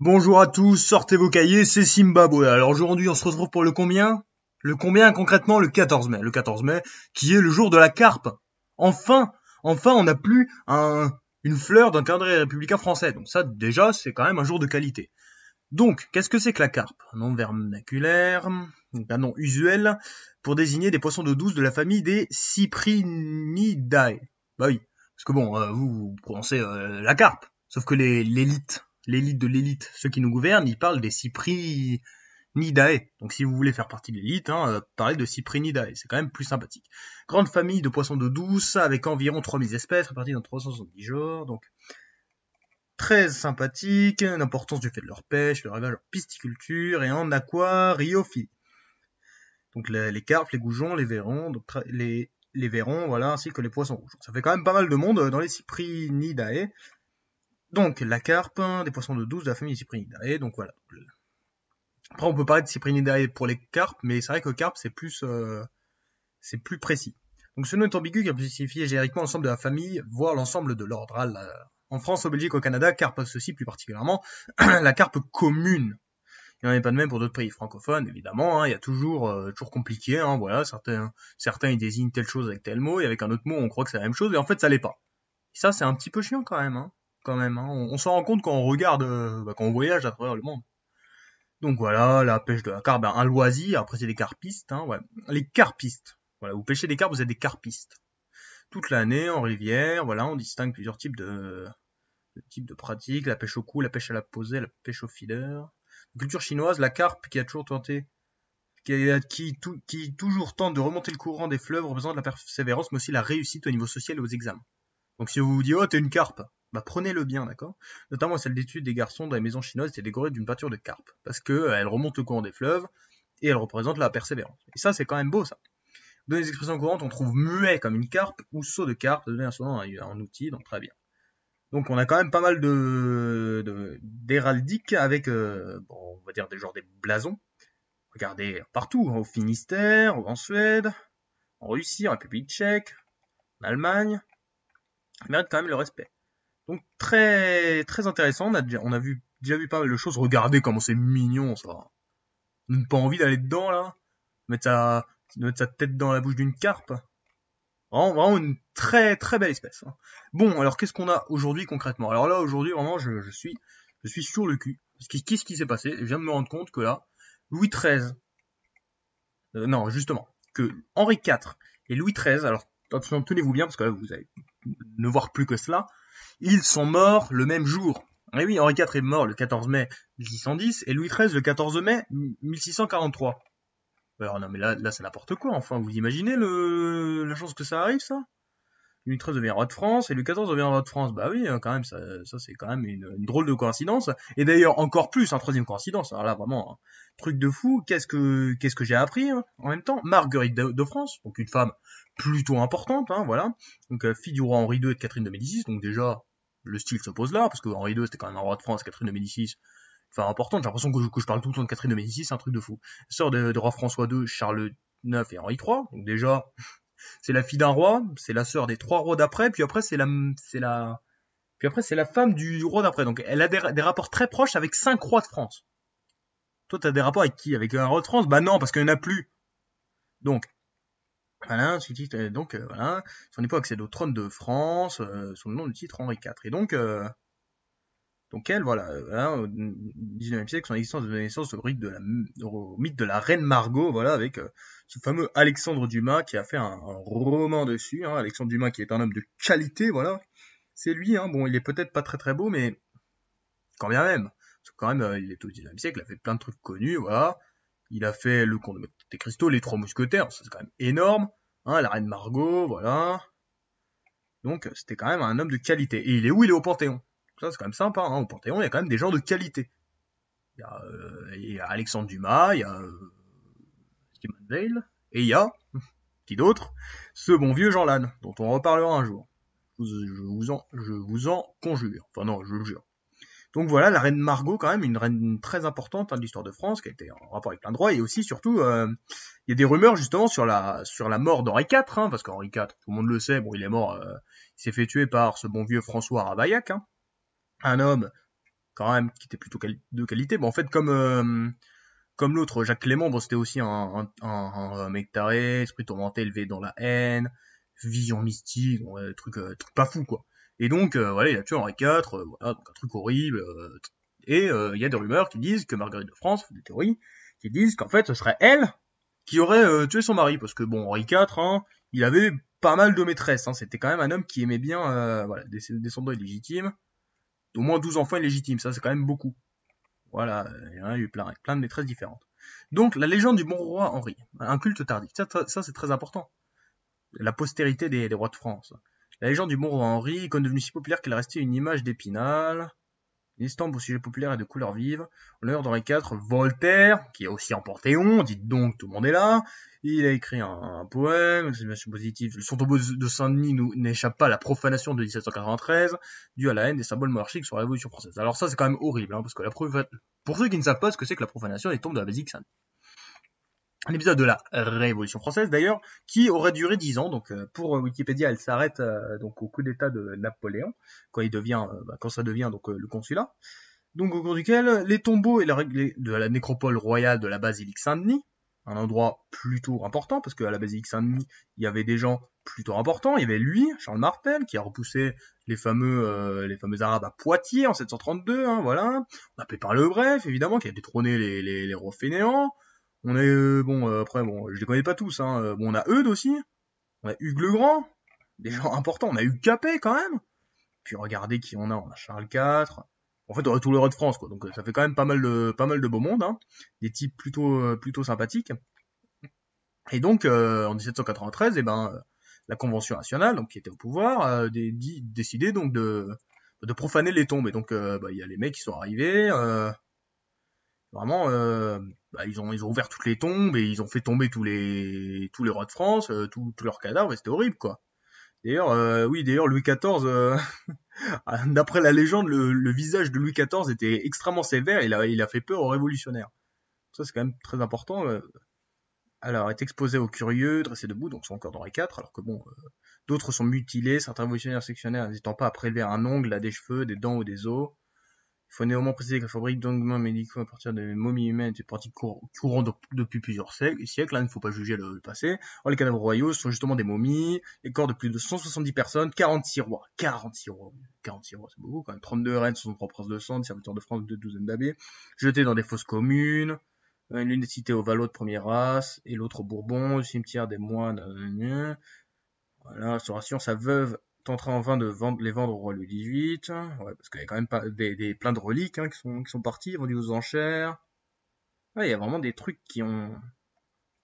Bonjour à tous, sortez vos cahiers, c'est Zimbabwe. Alors aujourd'hui, on se retrouve pour le combien? Le combien concrètement? Le 14 mai. Le 14 mai, qui est le jour de la carpe. Enfin, enfin, on n'a plus une fleur d'un calendrier républicain français. Donc ça, déjà, c'est quand même un jour de qualité. Donc, qu'est-ce que c'est que la carpe? Un nom vernaculaire, donc un nom usuel, pour désigner des poissons d'eau douce de la famille des Cyprinidae. Bah oui, parce que bon, vous prononcez la carpe, sauf que l'élite de l'élite, ceux qui nous gouvernent, ils parlent des Cyprinidae. Donc si vous voulez faire partie de l'élite, parlez de Cyprinidae, c'est quand même plus sympathique. Grande famille de poissons d'eau douce, avec environ 3000 espèces réparties dans 370 genres, donc très sympathique, l'importance du fait de leur pêche, leur élevage en pisciculture et en aquariophilie. Donc les carpes, les goujons, les verrons, donc les verrons, voilà, ainsi que les poissons rouges. Ça fait quand même pas mal de monde dans les Cyprinidae. Donc la carpe, des poissons de douce de la famille des Cyprinidae, donc voilà. Après on peut parler de Cyprinidae pour les carpes, mais c'est vrai que carpe c'est plus précis. Donc ce nom est ambigu car il peut signifier génériquement l'ensemble de la famille, voire l'ensemble de l'ordre. En France, au Belgique, au Canada, carpe associe plus particulièrement la carpe commune. Il n'y en a pas de même pour d'autres pays francophones, évidemment. Il y a toujours compliqué. Voilà, certains ils désignent telle chose avec tel mot, et avec un autre mot, on croit que c'est la même chose, et en fait, ça l'est pas. Et ça, c'est un petit peu chiant quand même. Quand même. On s'en rend compte quand on regarde, quand on voyage à travers le monde. Donc voilà, la pêche de la carpe, un loisir. Après, c'est des carpistes. Ouais. Les carpistes. Voilà, vous pêchez des carpes, vous êtes des carpistes. Toute l'année, en rivière, voilà, on distingue plusieurs types de pratiques, la pêche au cou, la pêche à la posée, la pêche au feeder. La culture chinoise, la carpe qui a toujours tenté, qui toujours tente de remonter le courant des fleuves, représente la persévérance, mais aussi la réussite au niveau social et aux examens. Donc si vous vous dites, oh, t'es une carpe, bah prenez-le bien, d'accord? Notamment celle d'études des garçons dans les maisons chinoises était décorée d'une peinture de carpe, parce que elle remonte le courant des fleuves, et elle représente la persévérance. Et ça, c'est quand même beau, ça. Dans les expressions courantes, on trouve muet comme une carpe, ou saut de carpe, ça devient souvent un outil, donc très bien. Donc on a quand même pas mal d'héraldique avec, on va dire des blasons. Regardez partout, au Finistère, en Suède, en Russie, en République tchèque, en Allemagne. Ils méritent quand même le respect. Donc très très intéressant. On a déjà vu pas mal de choses. Regardez comment c'est mignon ça. On n'a pas envie d'aller dedans là, mettre sa tête dans la bouche d'une carpe. Vraiment une très très belle espèce. Bon, alors qu'est-ce qu'on a aujourd'hui concrètement? Alors là, aujourd'hui, vraiment, je suis sur le cul. Qu'est-ce qui s'est passé? Je viens de me rendre compte que là, Louis XIII, non, justement, que Henri IV et Louis XIII, alors attention, tenez-vous bien, parce que là, vous allez ne voir plus que cela, ils sont morts le même jour. Et oui, Henri IV est mort le 14 mai 1610 et Louis XIII le 14 mai 1643. Alors non, mais là c'est n'importe quoi, enfin, vous imaginez la chance que ça arrive, ça? Louis XIII devient roi de France et Louis XIV devient roi de France. Bah oui, quand même, ça c'est quand même une drôle de coïncidence. Et d'ailleurs, encore plus, un troisième coïncidence. Alors là, vraiment, truc de fou. Qu'est-ce que j'ai appris en même temps? Marguerite de France, donc une femme plutôt importante, voilà. Donc fille du roi Henri II et de Catherine de Médicis. Donc déjà, le style se pose là, parce que Henri II c'était quand même un roi de France, Catherine de Médicis, enfin importante. J'ai l'impression que je parle tout le temps de Catherine de Médicis, c'est un truc de fou. Sœur de roi François II, Charles IX et Henri III. Donc déjà, c'est la fille d'un roi, c'est la sœur des trois rois d'après, c'est la femme du roi d'après. Donc elle a des rapports très proches avec 5 rois de France. Toi, t'as des rapports avec qui? Avec un roi de France? Bah non, parce qu'il n'y en a plus. Donc, voilà, voilà, son époux accède au trône de France, sous le nom du titre Henri IV. Et donc elle, voilà, au 19e siècle, son existence donne naissance au mythe de la reine Margot, voilà, avec ce fameux Alexandre Dumas qui a fait un roman dessus. Alexandre Dumas qui est un homme de qualité, voilà. C'est lui, bon, il est peut-être pas très très beau, mais quand bien même. Parce que quand même, il est au 19e siècle, il a fait plein de trucs connus, voilà. Il a fait Le Comte de Monte Cristo, Les Trois Mousquetaires, ça c'est quand même énorme. La reine Margot, voilà. Donc c'était quand même un homme de qualité. Et il est où? Il est au Panthéon. Ça, c'est quand même sympa, au Panthéon, il y a quand même des gens de qualité. Il y a Alexandre Dumas, il y a Simone Veil, et il y a, qui d'autre? Ce bon vieux Jean Lannes, dont on reparlera un jour. Je vous en conjure. Enfin non, je le jure. Donc voilà, la reine Margot, quand même, une reine très importante de l'histoire de France, qui a été en rapport avec plein de droits, et aussi, surtout, il y a des rumeurs, justement, sur la mort d'Henri IV, parce qu'Henri IV, tout le monde le sait, bon, il est mort, il s'est fait tuer par ce bon vieux François Ravaillac, un homme quand même, qui était plutôt de qualité. Bon, en fait, comme l'autre, Jacques Clément, bon, c'était aussi un mec taré, esprit tourmenté, élevé dans la haine, vision mystique, bon, truc pas fou, quoi. Et donc, voilà, il a tué Henri IV, voilà, donc un truc horrible. Et il y a des rumeurs qui disent que Marguerite de France, des théories, qui disent qu'en fait, ce serait elle qui aurait tué son mari, parce que bon, Henri IV, hein, il avait pas mal de maîtresses, hein, c'était quand même un homme qui aimait bien, voilà, des descendants illégitimes, au moins 12 enfants illégitimes, ça c'est quand même beaucoup. Voilà, il y en a eu plein de maîtresses différentes. Donc, la légende du bon roi Henri, un culte tardif, ça c'est très important. La postérité des rois de France. La légende du bon roi Henri, icône devenue si populaire qu'elle est restée une image d'Épinal, une estampe au sujet populaire et de couleurs vives. En l'honneur d'Henri IV, Voltaire, qui est aussi en Panthéon, dites donc, tout le monde est là. Il a écrit un poème, une estimation positive. Son tombeau de Saint-Denis n'échappe pas à la profanation de 1793, due à la haine des symboles monarchiques sur la Révolution française. Alors ça, c'est quand même horrible, hein, parce que pour ceux qui ne savent pas ce que c'est que la profanation des tombes de la basilique Saint-Denis. Un épisode de la Révolution française d'ailleurs, qui aurait duré 10 ans. Donc pour Wikipédia, elle s'arrête donc au coup d'état de Napoléon, quand ça devient donc le consulat. Donc au cours duquel les tombeaux et la règle de la nécropole royale de la basilique Saint-Denis, un endroit plutôt important, parce qu'à la basilique Saint-Denis, il y avait des gens plutôt importants. Il y avait lui, Charles Martel, qui a repoussé les fameux Arabes à Poitiers en 732, hein, voilà. On a Pépin le Bref, évidemment, qui a détrôné les rois fainéants. On a après je les connais pas tous, hein. Bon, on a Eudes aussi, on a Hugues le Grand, des gens importants. On a Hugues Capet quand même. Puis regardez qui on a Charles IV. En fait, on a tous les rois de France, quoi. Donc ça fait quand même pas mal de beau monde, hein. Des types plutôt sympathiques. Et donc en 1793, la Convention nationale, donc qui était au pouvoir, a décidé donc de profaner les tombes. Et donc il y a les mecs qui sont arrivés. Vraiment, ils ont ouvert toutes les tombes et ils ont fait tomber tous les rois de France, tous leurs cadavres, et c'était horrible, quoi. D'ailleurs Louis XIV, d'après la légende, le visage de Louis XIV était extrêmement sévère, il a fait peur aux révolutionnaires. Ça c'est quand même très important. Alors, est exposé aux curieux, dressé debout, donc c'est encore dans les 4, alors que bon, d'autres sont mutilés, certains révolutionnaires sectionnaires n'hésitant pas à prélever un ongle, à des cheveux, des dents ou des os. Il faut néanmoins préciser que la fabrique d'ongles médicaux à partir de momies humaines est une pratique courante depuis plusieurs siècles. Là, il ne faut pas juger le passé. Or, les cadavres royaux sont justement des momies, les corps de plus de 170 personnes, 46 rois. 46 rois, c'est beaucoup quand même. 32 reines, 63 princes de sang, des serviteurs de France, 2 douzaines d'abbés, jetés dans des fosses communes. L'une est citée au Valois de première race, et l'autre au Bourbon, au cimetière des moines. Voilà, Restauration, sa veuve tentera en vain de les vendre au roi Louis XVIII, ouais, parce qu'il y a quand même pas plein de reliques, hein, qui sont partis, vendus aux enchères. Ouais, il y a vraiment des trucs qui ont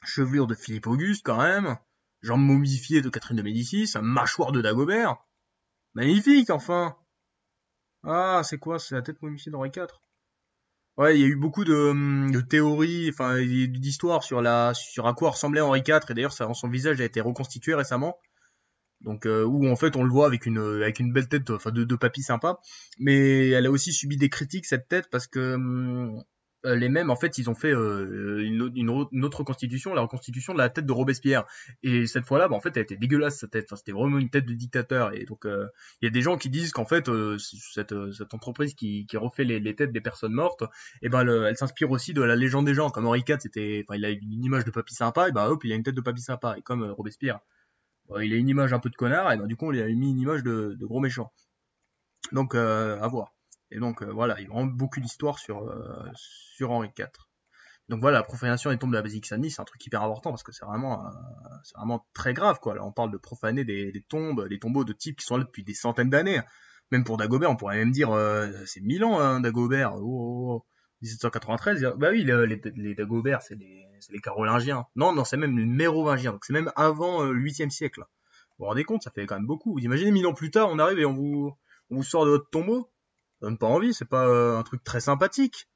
chevelure de Philippe Auguste quand même, jambes momifiées de Catherine de Médicis, un mâchoire de Dagobert. Magnifique, enfin. Ah, c'est quoi? C'est la tête momifiée d'Henri IV. Ouais, il y a eu beaucoup de théories, enfin d'histoires sur à quoi ressemblait Henri IV, et d'ailleurs son visage a été reconstitué récemment. Donc où en fait on le voit avec une belle tête, enfin de papy sympa, mais elle a aussi subi des critiques cette tête parce que les mêmes en fait ils ont fait une autre reconstitution, la reconstitution de la tête de Robespierre, et cette fois-là en fait elle était dégueulasse sa tête, enfin, c'était vraiment une tête de dictateur, et donc il y a des gens qui disent qu'en fait cette entreprise qui refait les têtes des personnes mortes, et elle s'inspire aussi de la légende des gens, comme Henri IV il a une image de papy sympa, et hop il a une tête de papy sympa, et comme Robespierre il a une image un peu de connard, et du coup on lui a mis une image de gros méchant. Donc à voir. Et donc voilà, il y a vraiment beaucoup d'histoires sur Henri IV. Donc voilà, la profanation des tombes de la basilique Saint-Denis, c'est un truc hyper important parce que c'est vraiment très grave, quoi. Là, on parle de profaner des tombes, des tombeaux de types qui sont là depuis des centaines d'années. Même pour Dagobert, on pourrait même dire c'est 1000 ans, hein, Dagobert. 1793, bah oui, les Dagobert, c'est les Carolingiens. Non, c'est même les Mérovingiens, donc c'est même avant le 8e siècle. Vous vous rendez compte, ça fait quand même beaucoup. Vous imaginez 1000 ans plus tard, on arrive et on vous sort de votre tombeau. Ça donne pas envie, c'est pas un truc très sympathique,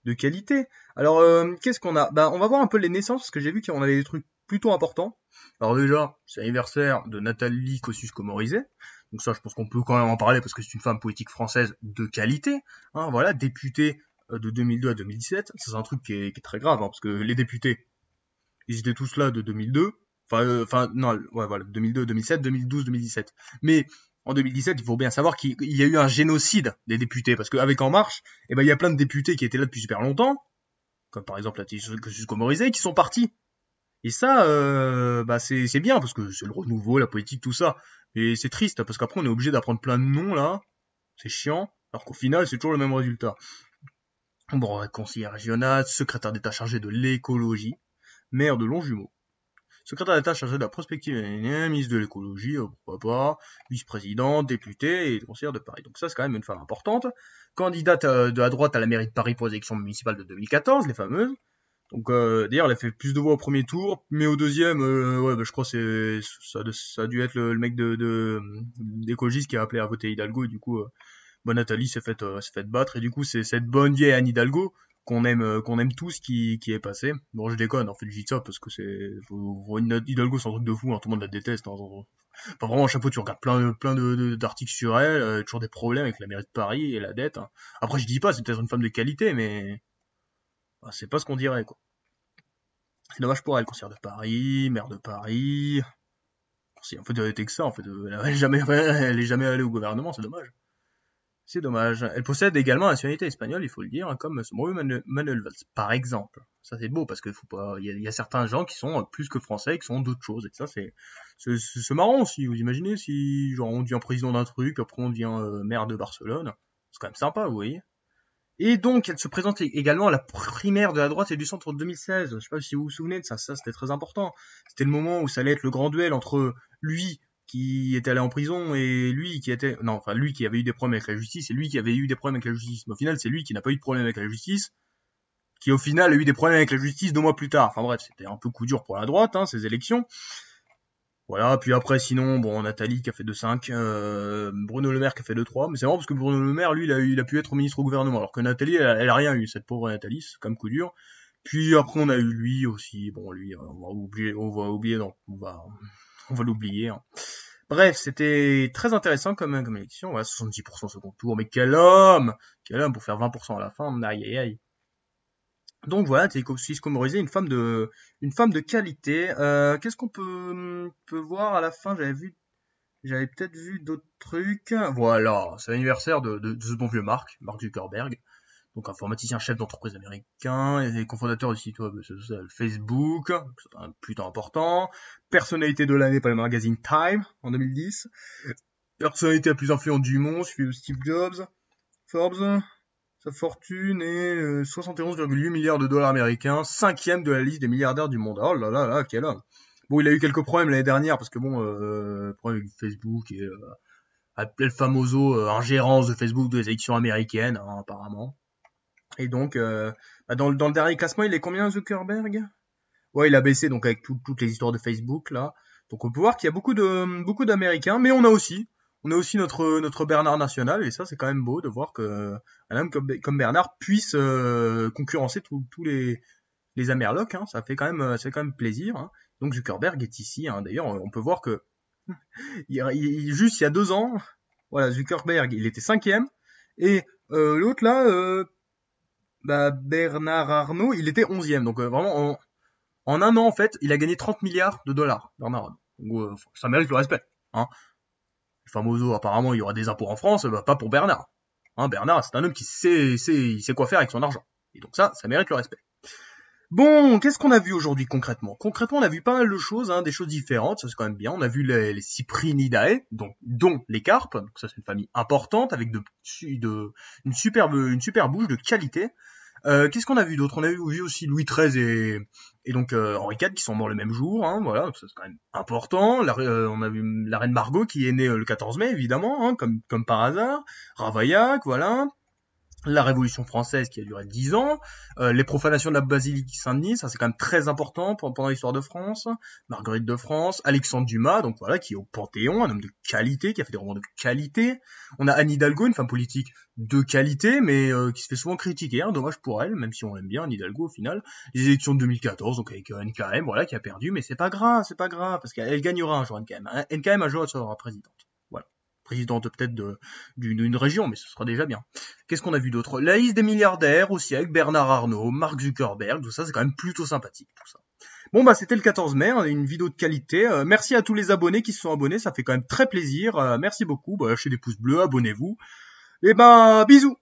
de qualité. Alors, qu'est-ce qu'on a? Bah, on va voir un peu les naissances, parce que j'ai vu qu'on avait des trucs plutôt importants. Alors déjà, c'est l'anniversaire de Nathalie Kosciusko-Morizet. Donc ça, je pense qu'on peut quand même en parler, parce que c'est une femme politique française de qualité. Hein, voilà, députée de 2002 à 2017. Ça, c'est un truc qui est très grave, hein, parce que les députés, ils étaient tous là de 2002. Non, ouais, voilà, 2002, 2007, 2012, 2017. Mais En 2017, il faut bien savoir qu'il y a eu un génocide des députés, parce qu'avec En Marche, il y a plein de députés qui étaient là depuis super longtemps, comme par exemple la Susco Morizet, qui sont partis. Et ça, c'est bien, parce que c'est le renouveau, la politique, tout ça. Et c'est triste, parce qu'après, on est obligé d'apprendre plein de noms, là. C'est chiant, alors qu'au final, c'est toujours le même résultat. Bon, conseiller régional, secrétaire d'État chargé de l'écologie, maire de Longjumeau, secrétaire d'État chargé de la prospective, ministre de l'écologie, pourquoi pas, vice-président, député et conseillère de Paris. Donc ça, c'est quand même une femme importante. Candidate de la droite à la mairie de Paris pour les élections municipales de 2014, les fameuses. Donc d'ailleurs, elle a fait plus de voix au premier tour, mais au deuxième, je crois que ça a dû être le mec d'écologiste qui a appelé à voter Hidalgo, et du coup, Nathalie s'est fait battre, et du coup, c'est cette bonne vieille Anne Hidalgo qu'on aime tous qui est passée. Bon, je déconne, en fait, je dis ça parce que Hidalgo, c'est un truc de fou, hein, tout le monde la déteste. Hein, enfin, vraiment, à chaque fois, tu regardes plein d'articles sur elle, toujours des problèmes avec la mairie de Paris et la dette. Hein. Après, je dis pas, c'est peut-être une femme de qualité, mais c'est pas ce qu'on dirait, quoi. C'est dommage pour elle, conseillère de Paris, maire de Paris. En fait, elle était que ça, en fait. Elle est jamais allée au gouvernement, c'est dommage. C'est dommage. Elle possède également la nationalité espagnole, il faut le dire, hein, comme Manuel Valls, par exemple. Ça, c'est beau, parce que faut pas, il y a certains gens qui sont plus que français, qui sont d'autres choses, et ça, c'est marrant aussi. Vous imaginez si, genre, on devient président d'un truc, après on devient maire de Barcelone. C'est quand même sympa, vous voyez. Et donc, elle se présente également à la primaire de la droite et du centre en 2016. Je sais pas si vous vous souvenez de ça, c'était très important. C'était le moment où ça allait être le grand duel entre lui, qui était allé en prison, et lui qui était... Non, enfin, lui qui avait eu des problèmes avec la justice, et lui qui avait eu des problèmes avec la justice. Mais au final, c'est lui qui n'a pas eu de problème avec la justice, qui au final a eu des problèmes avec la justice 2 mois plus tard. Enfin bref, c'était un peu coup dur pour la droite, hein, ces élections. Voilà, puis après, sinon, bon, Nathalie qui a fait 2,5, Bruno Le Maire qui a fait 2,3, mais c'est marrant parce que Bruno Le Maire, lui, il a pu être ministre au gouvernement, alors que Nathalie, elle a rien eu, cette pauvre Nathalie, c'est quand même coup dur. Puis après, on a eu lui aussi, bon, lui, non, on va l'oublier, hein. Bref, c'était très intéressant comme élection, voilà, 70% second tour, mais quel homme pour faire 20% à la fin, aïe aïe aïe. Donc voilà, Cisco Morizet, une femme de qualité. Qu'est-ce qu'on peut voir à la fin? J'avais peut-être vu d'autres trucs. Voilà, c'est l'anniversaire de ce bon vieux Mark Zuckerberg, donc informaticien chef d'entreprise américain et cofondateur du site web social Facebook, c'est un plutôt important. Personnalité de l'année par le magazine Time en 2010. Personnalité la plus influente du monde, suivi de Steve Jobs, Forbes. Sa fortune est 71,8 milliards de dollars américains, 5e de la liste des milliardaires du monde. Oh là là là, quel homme. Bon, il a eu quelques problèmes l'année dernière parce que bon, problème avec Facebook et le famoso ingérence de Facebook des élections américaines, hein, apparemment. Et donc, dans le dernier classement, il est combien, Zuckerberg? Ouais, il a baissé donc avec toutes les histoires de Facebook là. Donc on peut voir qu'il y a beaucoup d'Américains, mais on a aussi notre Bernard national, et ça c'est quand même beau de voir que un homme comme Bernard puisse concurrencer tous les Amerlocs, hein. Ça fait quand même plaisir, hein. Donc Zuckerberg est ici, hein. D'ailleurs, on peut voir que juste il y a 2 ans, voilà, Zuckerberg il était 5e, et l'autre là, Bernard Arnault, il était 11e. Donc vraiment en un an, en fait, il a gagné 30 milliards de dollars, Bernard Arnault. Donc, ça mérite le respect, hein. Le famoso, apparemment, il y aura des impôts en France, pas pour Bernard. Hein, Bernard, c'est un homme qui il sait quoi faire avec son argent. Et donc ça mérite le respect. Bon, qu'est-ce qu'on a vu aujourd'hui concrètement? Concrètement, on a vu pas mal de choses, hein, des choses différentes, ça c'est quand même bien. On a vu les Cyprinidae, dont les carpes, donc ça c'est une famille importante avec une super bouche de qualité. Qu'est-ce qu'on a vu d'autre? On a vu aussi Louis XIII et donc Henri IV qui sont morts le même jour, hein, voilà, donc ça c'est quand même important. On a vu la reine Margot qui est née le 14 mai évidemment, hein, comme par hasard. Ravaillac, voilà. La Révolution française qui a duré 10 ans, les profanations de la basilique Saint-Denis, ça c'est quand même très important pendant l'histoire de France, Marguerite de France, Alexandre Dumas, donc voilà, qui est au Panthéon, un homme de qualité, qui a fait des romans de qualité. On a Anne Hidalgo, une femme politique de qualité, mais qui se fait souvent critiquer, hein, dommage pour elle, même si on l'aime bien, Anne Hidalgo au final. Les élections de 2014, donc avec NKM, voilà, qui a perdu, mais c'est pas grave, parce qu'elle gagnera un jour NKM. NKM un jour elle sera présidente. Voilà. Présidente peut-être d'une région, mais ce sera déjà bien. Qu'est-ce qu'on a vu d'autre? La liste des milliardaires aussi, avec Bernard Arnault, Mark Zuckerberg, tout ça, c'est quand même plutôt sympathique, tout ça. Bon bah c'était le 14 mai, hein, une vidéo de qualité. Merci à tous les abonnés qui se sont abonnés, ça fait quand même très plaisir. Merci beaucoup. Bah, lâchez des pouces bleus, abonnez-vous. Et ben bisous.